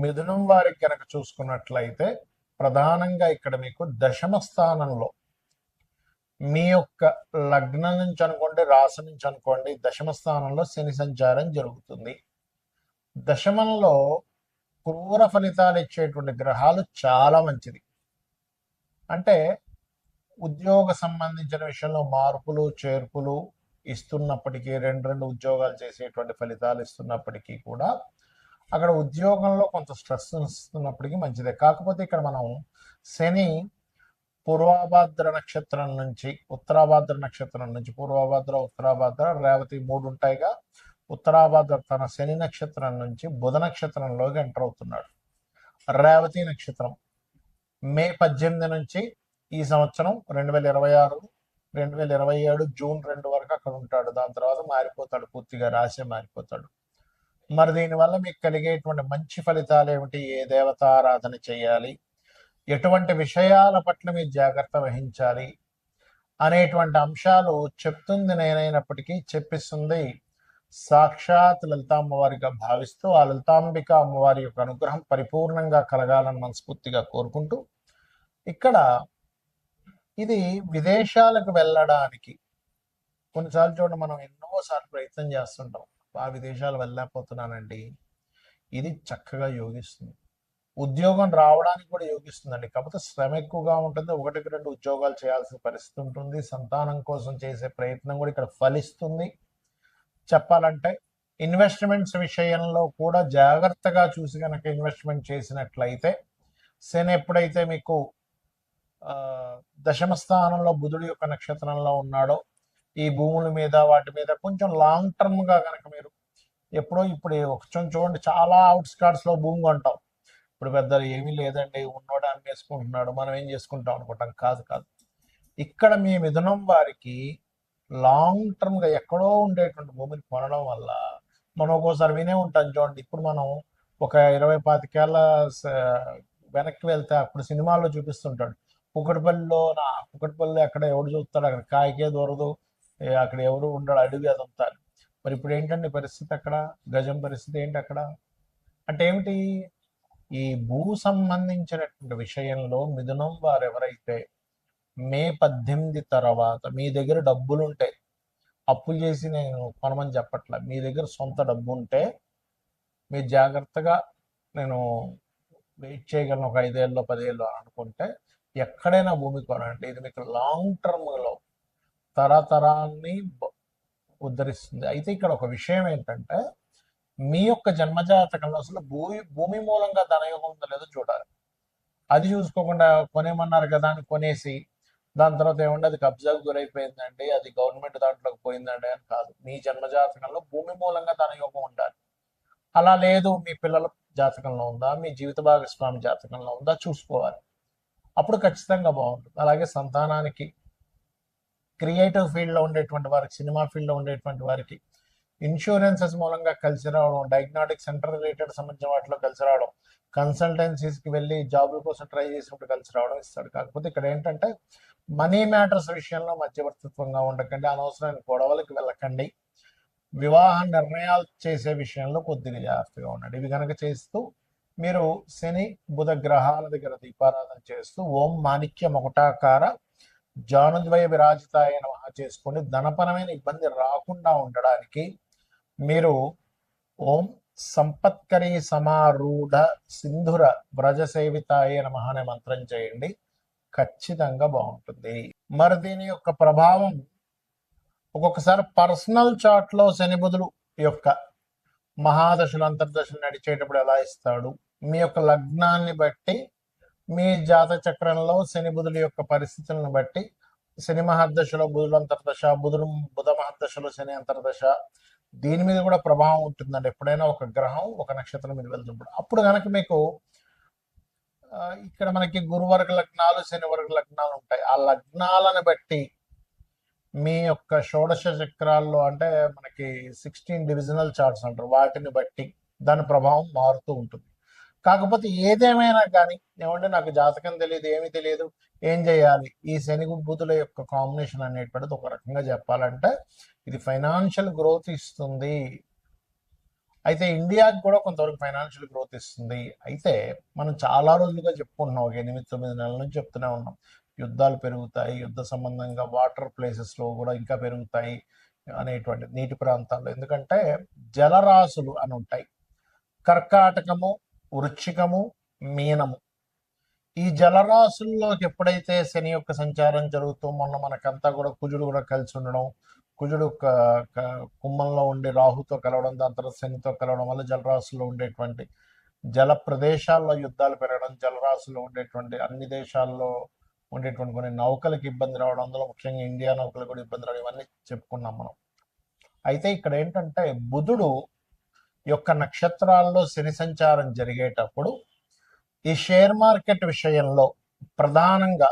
మిథునం వారికి కనుక చూసుకున్నట్లయితే ప్రధానంగా ఇక్కడ మీకు దశమ స్థానంలో మీ యొక్క లగ్నం నుంచి అనుకోండి, రాశి నుంచి అనుకోండి, దశమ స్థానంలో శని సంచారం జరుగుతుంది. దశమంలో క్రూర ఫలితాలు ఇచ్చేటువంటి గ్రహాలు చాలా మంచిది. అంటే ఉద్యోగ సంబంధించిన విషయంలో మార్పులు చేర్పులు ఇస్తున్నప్పటికీ, రెండు ఉద్యోగాలు చేసేటువంటి ఫలితాలు ఇస్తున్నప్పటికీ కూడా అక్కడ ఉద్యోగంలో కొంత స్ట్రెస్ ఇస్తున్నప్పటికీ మంచిదే. కాకపోతే ఇక్కడ మనం శని పూర్వభాద్ర నక్షత్రం నుంచి ఉత్తరాభాద్ర నక్షత్రం నుంచి పూర్వభాద్ర, ఉత్తరాభాద్ర, రేవతి 3 ఉంటాయిగా. ఉత్తరాభాద్ర తన శని నక్షత్రం నుంచి బుధ నక్షత్రంలోకి ఎంటర్ అవుతున్నాడు. రేవతి నక్షత్రం మే 18 నుంచి ఈ సంవత్సరం 2026, 2027 జూన్ 2 వరకు అక్కడ ఉంటాడు. దాని తర్వాత మారిపోతాడు, పూర్తిగా రాశి మారిపోతాడు. మరి దీనివల్ల మీకు కలిగేటువంటి మంచి ఫలితాలు ఏమిటి? ఏ దేవత ఆరాధన చేయాలి, ఎటువంటి విషయాల పట్ల మీరు జాగ్రత్త వహించాలి అనేటువంటి అంశాలు చెప్తుంది నేనైనప్పటికీ చెప్పిస్తుంది సాక్షాత్ లలిత అమ్మవారిగా భావిస్తూ ఆ లలితాంబిక అమ్మవారి యొక్క అనుగ్రహం పరిపూర్ణంగా కలగాలని మనస్ఫూర్తిగా కోరుకుంటూ, ఇక్కడ ఇది విదేశాలకు వెళ్ళడానికి కొన్నిసార్లు చూడండి, మనం ఎన్నోసార్లు ప్రయత్నం చేస్తుంటాం, ఆ విదేశాలు వెళ్ళలేకపోతున్నానండి. ఇది చక్కగా యోగిస్తుంది. ఉద్యోగం రావడానికి కూడా యోగిస్తుందండి. కాకపోతే శ్రమ ఎక్కువగా ఉంటుంది, 1-2 ఉద్యోగాలు చేయాల్సిన పరిస్థితి ఉంటుంది. సంతానం కోసం చేసే ప్రయత్నం కూడా ఇక్కడ ఫలిస్తుంది. చెప్పాలంటే ఇన్వెస్ట్మెంట్స్ విషయంలో కూడా జాగ్రత్తగా చూసి కనుక ఇన్వెస్ట్మెంట్ చేసినట్లయితే, శని ఎప్పుడైతే మీకు దశమ స్థానంలో బుధుడి యొక్క నక్షత్రంలో ఉన్నాడో, ఈ భూముల మీద వాటి మీద కొంచెం లాంగ్ టర్మ్గా కనుక మీరు ఎప్పుడో ఇప్పుడు కొంచెం చూడండి, చాలా అవుట్స్కట్స్లో భూమి కొంటాం. ఇప్పుడు పెద్ద ఏమీ లేదండి, ఉన్నోడు అమ్మేసుకుంటున్నాడు, మనం ఏం చేసుకుంటాం అనుకుంటాం. కాదు కాదు, ఇక్కడ మీ మిథునం వారికి లాంగ్ టర్మ్గా ఎక్కడో ఉండేటువంటి భూమిని కొనడం వల్ల మనం ఒక్కోసారి వినే ఉంటాం చూడండి. ఇప్పుడు మనం ఒక 20-25 ఏళ్ళ వెనక్కి వెళ్తే అప్పుడు సినిమాల్లో చూపిస్తుంటాడు, కుకట్పల్లిలో అక్కడ ఎవడు చూస్తాడు, అక్కడ కాయకే దొరదు, అక్కడ ఎవరు ఉండడు, అడవి అదంతా. మరి ఇప్పుడు ఏంటండి పరిస్థితి? అక్కడ గజం పరిస్థితి ఏంటి అక్కడ? అంటే ఏమిటి? ఈ భూ సంబంధించినటువంటి విషయంలో మిథునం వారు ఎవరైతే మే 18 తర్వాత మీ దగ్గర డబ్బులు ఉంటే, అప్పులు చేసి నేను కొనమని చెప్పట్ల, మీ దగ్గర సొంత డబ్బు ఉంటే మీరు జాగ్రత్తగా నేను వెయిట్ చేయగలను, ఒక 5 ఏళ్ళు 10 ఏళ్ళు అనుకుంటే ఎక్కడైనా భూమి కొనండి. ఇది మీకు లాంగ్ టర్మ్లో తరతరాన్ని ఉద్ధరిస్తుంది. అయితే ఇక్కడ ఒక విషయం ఏంటంటే, మీ యొక్క జన్మజాతకంలో అసలు భూమి మూలంగా ధనయోగం ఉందో లేదో చూడాలి. అది చూసుకోకుండా కొనేమన్నారు కదా అని కొనేసి దాని తర్వాత ఏమంటే అది కబ్జాకు గురైపోయిందండి, అది గవర్నమెంట్ దాంట్లోకి పోయిందండి అని కాదు. మీ జన్మజాతకంలో భూమి మూలంగా ధనయోగం ఉండాలి. అలా లేదు, మీ పిల్లల జాతకంలో ఉందా, మీ జీవిత భాగస్వామి జాతకంలో ఉందా చూసుకోవాలి. అప్పుడు ఖచ్చితంగా బాగుంటుంది. అలాగే సంతానానికి, క్రియేటివ్ ఫీల్డ్లో ఉండేటువంటి వారికి, సినిమా ఫీల్డ్లో ఉండేటువంటి వారికి ఇన్సూరెన్సెస్ మూలంగా కలిసి రావడం, డయాగ్నాటిక్ సెంటర్ రిలేటెడ్ సంబంధించిన వాటిలో కలిసి రావడం, కన్సల్టెన్సీస్కి వెళ్ళి జాబుల కోసం ట్రై చేసినప్పుడు కలిసి రావడం ఇస్తాడు. కాకపోతే ఇక్కడ ఏంటంటే మనీ మ్యాటర్స్ విషయంలో మధ్యవర్తిత్వంగా ఉండకండి, అనవసరమైన గొడవలకు వెళ్ళకండి, వివాహ నిర్ణయాలు చేసే విషయంలో కొద్దిగా జాగ్రత్తగా ఉండండి. ఇవి కనుక చేస్తూ మీరు శని బుధ గ్రహాల దగ్గర దీపారాధన చేస్తూ ఓం మాణిక్య మొకటాకార జానుద్వయ విరాజితాయ నమః చేసుకోండి. ధనపరమైన ఇబ్బంది రాకుండా ఉండడానికి మీరు ఓం సంపత్కరీ సమారూఢ సింధుర వ్రజసేవితాయ నమః అనే మంత్రం చేయండి, ఖచ్చితంగా బాగుంటుంది. మరి దీని యొక్క ప్రభావం ఒక్కొక్కసారి పర్సనల్ చార్ట్లో శని బుధుడు యొక్క మహాదశలు అంతర్దశలు నడిచేటప్పుడు ఎలా ఇస్తాడు, మీ యొక్క లగ్నాన్ని బట్టి, మీ జాతక చక్రంలో శని బుధుల యొక్క పరిస్థితులను బట్టి, శని మహాదశలో బుధుడు అంతర్దశ, బుధ మహాదశలో శని అంతర్దశ, దీని మీద కూడా ప్రభావం ఉంటుందండి. ఎప్పుడైనా ఒక గ్రహం ఒక నక్షత్రం మీద వెళ్తున్నప్పుడు అప్పుడు కనుక మీకు ఇక్కడ మనకి గురువర్గ లగ్నాలు, శని వర్గ లగ్నాలు ఉంటాయి. ఆ లగ్నాలను బట్టి మీ యొక్క షోడశ చక్రాల్లో, అంటే మనకి 16 డివిజనల్ చార్ట్స్ అంటారు, వాటిని బట్టి దాని ప్రభావం మారుతూ ఉంటుంది. కాకపోతే ఏదేమైనా కానీ ఏమంటే నాకు జాతకం తెలియదు, ఏమీ తెలియదు, ఏం చేయాలి? ఈ శని బుధుల యొక్క కాంబినేషన్ అనేటువంటిది ఒక రకంగా చెప్పాలంటే ఇది ఫైనాన్షియల్ గ్రోత్ ఇస్తుంది. అయితే ఇండియాకి కూడా కొంతవరకు ఫైనాన్షియల్ గ్రోత్ ఇస్తుంది. అయితే మనం చాలా రోజులుగా చెప్పుకుంటున్నాం, ఒక 8-9 నెలల నుంచి చెప్తూనే ఉన్నాం, యుద్ధాలు పెరుగుతాయి, యుద్ధ సంబంధంగా వాటర్ ప్లేసెస్లో కూడా ఇంకా పెరుగుతాయి అనేటువంటి నీటి ప్రాంతాల్లో. ఎందుకంటే జలరాశులు అని ఉంటాయి, కర్కాటకము, వృశ్చికము, మీనము. ఈ జలరాశుల్లోకి ఎప్పుడైతే శని యొక్క సంచారం జరుగుతూ, మొన్న మనకంతా కూడా కుజుడు కూడా కలిసి ఉండడం, కుజుడు కుంభంలో ఉండి రాహుతో కలవడం, దాని తర్వాత శనితో కలవడం వల్ల జలరాశుల్లో ఉండేటువంటి జల ప్రదేశాల్లో యుద్ధాలు పెరగడం, జలరాశుల్లో ఉండేటువంటి అన్ని దేశాల్లో ఉండేటువంటి కొన్ని నౌకలకు ఇబ్బంది రావడం, అందులో ముఖ్యంగా ఇండియా నౌకలకు కూడా ఇబ్బంది రావడం, ఇవన్నీ చెప్పుకున్నాం మనం. అయితే ఇక్కడ ఏంటంటే బుధుడు యొక్క నక్షత్రాల్లో శని సంచారం జరిగేటప్పుడు ఈ షేర్ మార్కెట్ విషయంలో ప్రధానంగా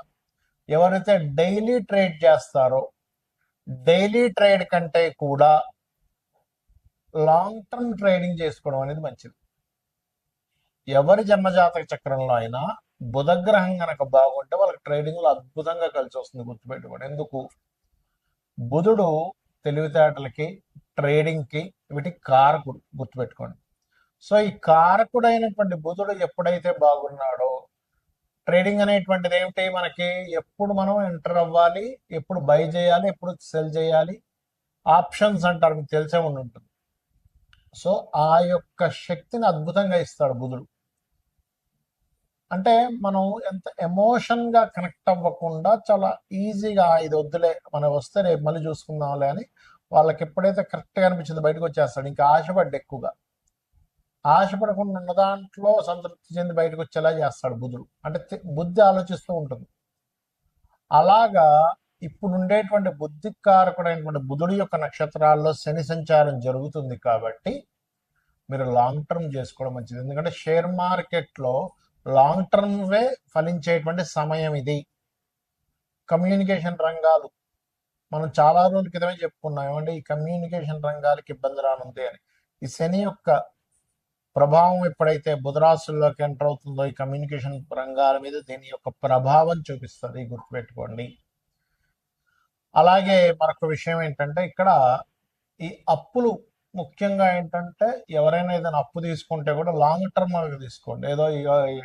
ఎవరైతే డైలీ ట్రేడ్ చేస్తారో, డైలీ ట్రేడ్ కంటే కూడా లాంగ్ టర్మ్ ట్రేడింగ్ చేసుకోవడం అనేది మంచిది. ఎవరి జన్మజాతక చక్రంలో అయినా బుధగ్రహం కనుక బాగుంటే వాళ్ళకి ట్రేడింగ్లో అద్భుతంగా కలిసి వస్తుంది. గుర్తుపెట్టుకోండి. ఎందుకు? బుధుడు తెలివితేటలకి, ట్రేడింగ్కి, వీటికి కారకుడు. గుర్తుపెట్టుకోండి. సో ఈ కారకుడైనటువంటి బుధుడు ఎప్పుడైతే బాగున్నాడో, ట్రేడింగ్ అనేటువంటిది ఏమిటి, మనకి ఎప్పుడు మనం ఎంటర్ అవ్వాలి, ఎప్పుడు బై చేయాలి, ఎప్పుడు సెల్ చేయాలి, ఆప్షన్స్ అంటారు, మీకు తెలిసే ఉంటుంది. సో ఆ యొక్క శక్తిని అద్భుతంగా ఇస్తాడు బుధుడు. అంటే మనం ఎంత ఎమోషన్గా కనెక్ట్ అవ్వకుండా చాలా ఈజీగా ఇది వద్దులే, మనం వస్తే రేపు మళ్ళీ చూసుకుందాంలే అని వాళ్ళకి ఎప్పుడైతే కరెక్ట్గా అనిపించిందో బయటకు వచ్చేస్తాడు. ఇంకా ఆశపడ్డ ఎక్కువగా ఆశపడకుండా ఉన్న దాంట్లో సంతృప్తి చెంది బయటకు వచ్చేలా చేస్తాడు బుధుడు. అంటే బుద్ధి ఆలోచిస్తూ ఉంటుంది. అలాగా ఇప్పుడు ఉండేటువంటి బుద్ధికారకుడైనటువంటి బుధుడి యొక్క నక్షత్రాల్లో శని సంచారం జరుగుతుంది కాబట్టి మీరు లాంగ్ టర్మ్ చేసుకోవడం మంచిది. ఎందుకంటే షేర్ మార్కెట్లో లాంగ్ టర్మ్వే ఫలించేటువంటి సమయం ఇది. కమ్యూనికేషన్ రంగాలు మనం చాలా రోజుల క్రితమే చెప్పుకున్నాం, ఏమంటే ఈ కమ్యూనికేషన్ రంగాలకి ఇబ్బంది రానుంది అని. ఈ శని యొక్క ప్రభావం ఎప్పుడైతే బుధరాశుల్లోకి ఎంటర్ అవుతుందో, ఈ కమ్యూనికేషన్ రంగాల మీద దీని యొక్క ప్రభావం చూపిస్తుంది. గుర్తుపెట్టుకోండి. అలాగే మరొక విషయం ఏంటంటే ఇక్కడ ఈ అప్పులు ముఖ్యంగా ఏంటంటే ఎవరైనా ఏదైనా అప్పు తీసుకుంటే కూడా లాంగ్ టర్మ్ తీసుకోండి. ఏదో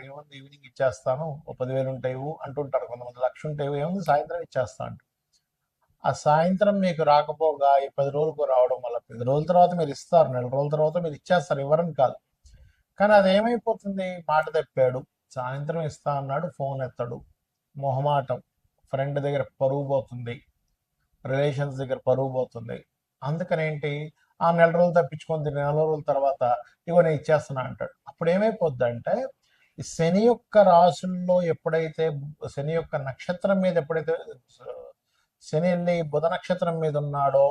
ఏముంది ఈవినింగ్ ఇచ్చేస్తాను, ఓ 10,000 ఉంటాయి అంటుంటారు కొంతమంది, 1,00,000 ఉంటాయి, ఏముంది సాయంత్రం ఇచ్చేస్తా అంట. ఆ సాయంత్రం మీకు రాకపోగా ఈ 10 రోజులకు రావడం వల్ల 10 రోజుల తర్వాత మీరు ఇస్తారు, నెల రోజుల తర్వాత మీరు ఇచ్చేస్తారు, ఇవ్వరని కాదు. కానీ అది ఏమైపోతుంది, మాట తప్పాడు, సాయంత్రం ఇస్తా అన్నాడు, ఫోన్ ఎత్తాడు, మొహమాటం, ఫ్రెండ్ దగ్గర పరువు పోతుంది, రిలేషన్స్ దగ్గర పరువు పోతుంది. అందుకని ఏంటి, ఆ నెల రోజులు తప్పించుకొని నెల రోజుల తర్వాత ఇగో నేను ఇచ్చేస్తున్నా అంటాడు. అప్పుడు ఏమైపోద్ది అంటే ఈ శని యొక్క రాశుల్లో ఎప్పుడైతే శని యొక్క నక్షత్రం మీద ఎప్పుడైతే శని వెళ్ళి బుధ నక్షత్రం మీద ఉన్నాడో,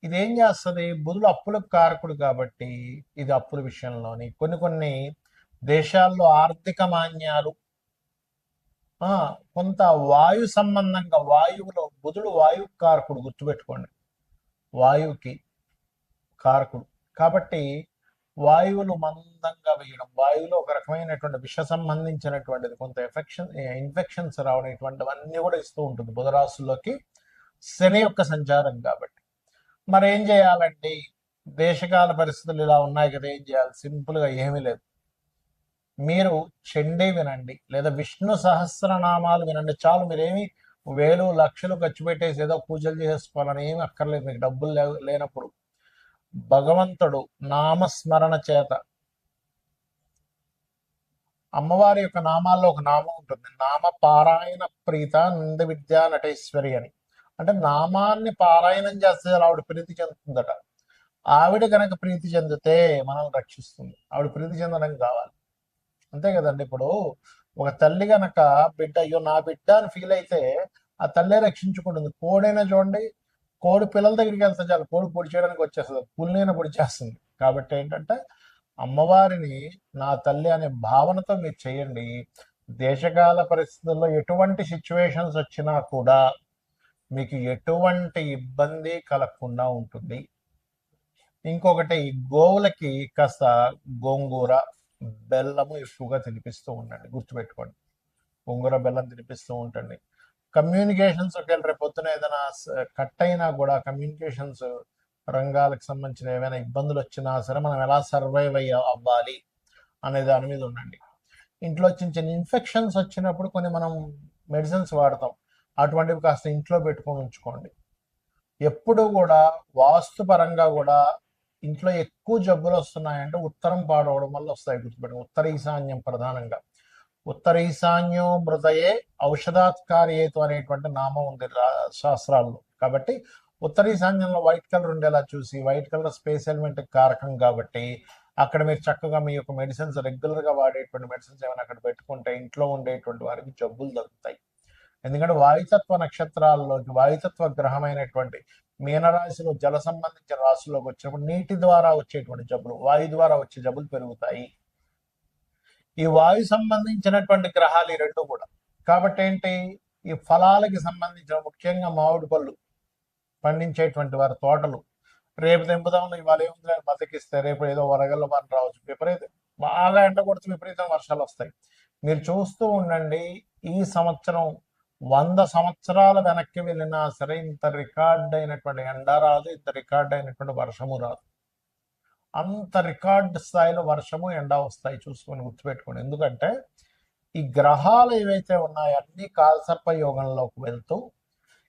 ఇదేం చేస్తుంది, బుధుడు అప్పులకు కారకుడు కాబట్టి ఇది అప్పుల విషయంలోని కొన్ని దేశాల్లో ఆర్థిక మాన్యాలు, కొంత వాయు సంబంధంగా, వాయువులో బుధుడు వాయు కారకుడు. గుర్తుపెట్టుకోండి, వాయువుకి కారకుడు కాబట్టి వాయువులు మందంగా వేయడం, వాయువులో ఒక రకమైనటువంటి విష సంబంధించినటువంటిది కొంత ఇన్ఫెక్షన్స్ రావడం, ఇటువంటివన్నీ కూడా ఇస్తూ ఉంటుంది బుధరాశుల్లోకి శని యొక్క సంచారం. కాబట్టి మరి ఏం చేయాలండి, దేశకాల పరిస్థితులు ఇలా ఉన్నాయి కదా, ఏం చేయాలి? సింపుల్గా ఏమీ లేదు, మీరు చండీ వినండి, లేదా విష్ణు సహస్రనామాలు వినండి, చాలు. మీరేమి వేలు లక్షలు ఖర్చు పెట్టేసి ఏదో పూజలు చేసుకోవాలని ఏమి అక్కర్లేదు. మీకు డబ్బులు లేనప్పుడు భగవంతుడు నామస్మరణ చేత, అమ్మవారి యొక్క నామాల్లో ఒక నామం ఉంటుంది, నామ పారాయణ ప్రీత నంద విద్యా నటేశ్వరి అని. అంటే నామాన్ని పారాయణం చేస్తే ఆవిడ ప్రీతి చెందుతుందట. ఆవిడ కనుక ప్రీతి చెందితే మనం రక్షిస్తుంది. ఆవిడ ప్రీతి చెందడం కావాలి, అంతే కదండి. ఇప్పుడు ఒక తల్లి గనక బిడ్డ, అయ్యో నా బిడ్డ అని ఫీల్ అయితే ఆ తల్లే రక్షించుకుంటుంది. కోడైనా చూడండి, కోడి పిల్లల దగ్గరికి వెళ్తే చాలు, కోడి పొడి చేయడానికి వచ్చేస్తుంది, పుల్లైనా పొడి చేస్తుంది. కాబట్టి ఏంటంటే అమ్మవారిని నా తల్లి అనే భావనతో మీరు చేయండి. దేశకాల పరిస్థితుల్లో ఎటువంటి సిచ్యువేషన్స్ వచ్చినా కూడా మీకు ఎటువంటి ఇబ్బంది కలగకుండా ఉంటుంది. ఇంకొకటి, గోవులకి కాస్త గోంగూర, బెల్లము ఎక్కువగా తినిపిస్తూ ఉండండి. గుర్తుపెట్టుకోండి, గోంగూర బెల్లం తినిపిస్తూ ఉండండి. కమ్యూనికేషన్స్ ఒకవేళ రేపు పొద్దున ఏదైనా కట్ అయినా కూడా కమ్యూనికేషన్స్ రంగాలకు సంబంధించిన ఏవైనా ఇబ్బందులు వచ్చినా సరే మనం ఎలా సర్వైవ్ అవ్వాలి అనే దాని మీద ఉండండి. ఇంట్లో చిన్న చిన్న ఇన్ఫెక్షన్స్ వచ్చినప్పుడు కొన్ని మనం మెడిసిన్స్ వాడతాం, అటువంటివి కాస్త ఇంట్లో పెట్టుకొని ఉంచుకోండి. ఎప్పుడు కూడా వాస్తు పరంగా కూడా ఇంట్లో ఎక్కువ జబ్బులు వస్తున్నాయంటే ఉత్తరం పాడవడం వల్ల వస్తాయి, గుర్తుపెట్టుకోండి. ఉత్తర ఈశాన్యం ప్రధానంగా. ఉత్తర ఈశాన్యం మృతయే ఔషధాత్కార్యేతు అనేటువంటి నామం ఉంది శాస్త్రాల్లో. కాబట్టి ఉత్తర ఈశాన్యంలో వైట్ కలర్ ఉండేలా చూసి, వైట్ కలర్ స్పేస్ ఎలిమెంట్ కారకం కాబట్టి అక్కడ మీరు చక్కగా మీ యొక్క మెడిసిన్స్, రెగ్యులర్గా వాడేటువంటి మెడిసిన్స్ ఏమైనా అక్కడ పెట్టుకుంటే ఇంట్లో ఉండేటువంటి వారికి జబ్బులు తగ్గుతాయి. ఎందుకంటే వాయుతత్వ నక్షత్రాల్లోకి వాయుతత్వ గ్రహమైనటువంటి మీనరాశిలో జల సంబంధించిన రాశుల్లోకి వచ్చినప్పుడు నీటి ద్వారా వచ్చేటువంటి జబ్బులు, వాయు ద్వారా వచ్చే జబ్బులు పెరుగుతాయి. ఈ వాయు సంబంధించినటువంటి గ్రహాలు ఈ రెండు కూడా. కాబట్టి ఏంటి, ఈ ఫలాలకి సంబంధించిన ముఖ్యంగా మామిడి పళ్ళు పండించేటువంటి వారి తోటలు రేపు తెంపుదాం ఇవాళ ఏముంది బతికిస్తే రేపు ఏదో వరగల్లో మనం రావచ్చు, విపరీతం బాగా ఎండ కొడుతూ విపరీతం వర్షాలు వస్తాయి. మీరు చూస్తూ ఉండండి, ఈ సంవత్సరం 100 సంవత్సరాల వెనక్కి వెళ్ళినా సరే ఇంత రికార్డ్ అయినటువంటి ఎండ రాదు, ఇంత రికార్డ్ అయినటువంటి వర్షము రాదు. అంత రికార్డ్ స్థాయిలో వర్షము ఎండ వస్తాయి, చూసుకొని గుర్తుపెట్టుకోండి. ఎందుకంటే ఈ గ్రహాలు ఏవైతే ఉన్నాయో అన్ని కాల్సర్ప యోగంలోకి వెళ్తూ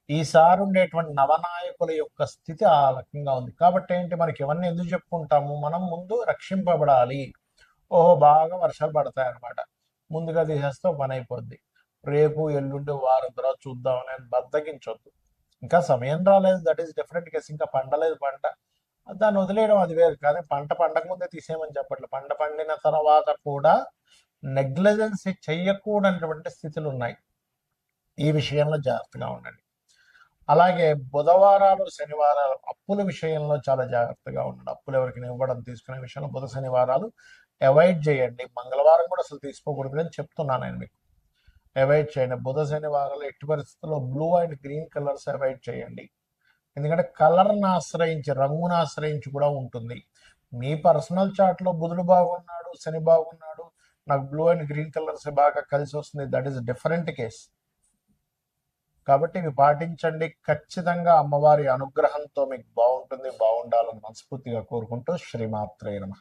ఈసారి ఉండేటువంటి నవనాయకుల యొక్క స్థితి ఆ రకంగా ఉంది. కాబట్టి ఏంటి, మనకి ఇవన్నీ ఎందుకు చెప్పుకుంటాము, మనం ముందు రక్షింపబడాలి. ఓహో బాగా వర్షాలు పడతాయి అనమాట, ముందుగా తీసేస్తే పని అయిపోద్ది, రేపు ఎల్లుండి వారం తర్వాత చూద్దామని బద్దకించొద్దు. ఇంకా సమయం రాలేదు, దట్ ఈస్ డిఫరెంట్ కేసు. ఇంకా పండలేదు పంట, దాన్ని వదిలేయడం అది వేరు. కానీ పంట పండక ముందే తీసేయమని చెప్పట్లేదు. పంట పండిన తర్వాత కూడా నెగ్లిజెన్స్ చెయ్యకూడనటువంటి స్థితులు ఉన్నాయి. ఈ విషయంలో జాగ్రత్తగా ఉండండి. అలాగే బుధవారాలు శనివారాలు అప్పుల విషయంలో చాలా జాగ్రత్తగా ఉండండి. అప్పులు ఎవరికి ఇవ్వడం తీసుకునే విషయంలో బుధ శనివారాలు అవాయిడ్ చేయండి. మంగళవారం కూడా అసలు తీసుకోకూడదు అని చెప్తున్నాను నేను మీకు. అవాయిడ్ చేయండి. బుధ శనివారాలు ఎట్టి పరిస్థితుల్లో blue and green colours avoid చేయండి. ఎందుకంటే కలర్ని ఆశ్రయించి, రంగును ఆశ్రయించి కూడా ఉంటుంది. మీ పర్సనల్ చార్ట్లో బుధుడు బాగున్నాడు, శని బాగున్నాడు, నాకు బ్లూ అండ్ గ్రీన్ కలర్స్ బాగా కలిసి వస్తుంది, దట్ ఈస్ డిఫరెంట్ కేస్. కాబట్టి ఇవి పాటించండి. ఖచ్చితంగా అమ్మవారి అనుగ్రహంతో మీకు బాగుంటుంది, బాగుండాలని మనస్ఫూర్తిగా కోరుకుంటూ శ్రీమాత్రే నమః.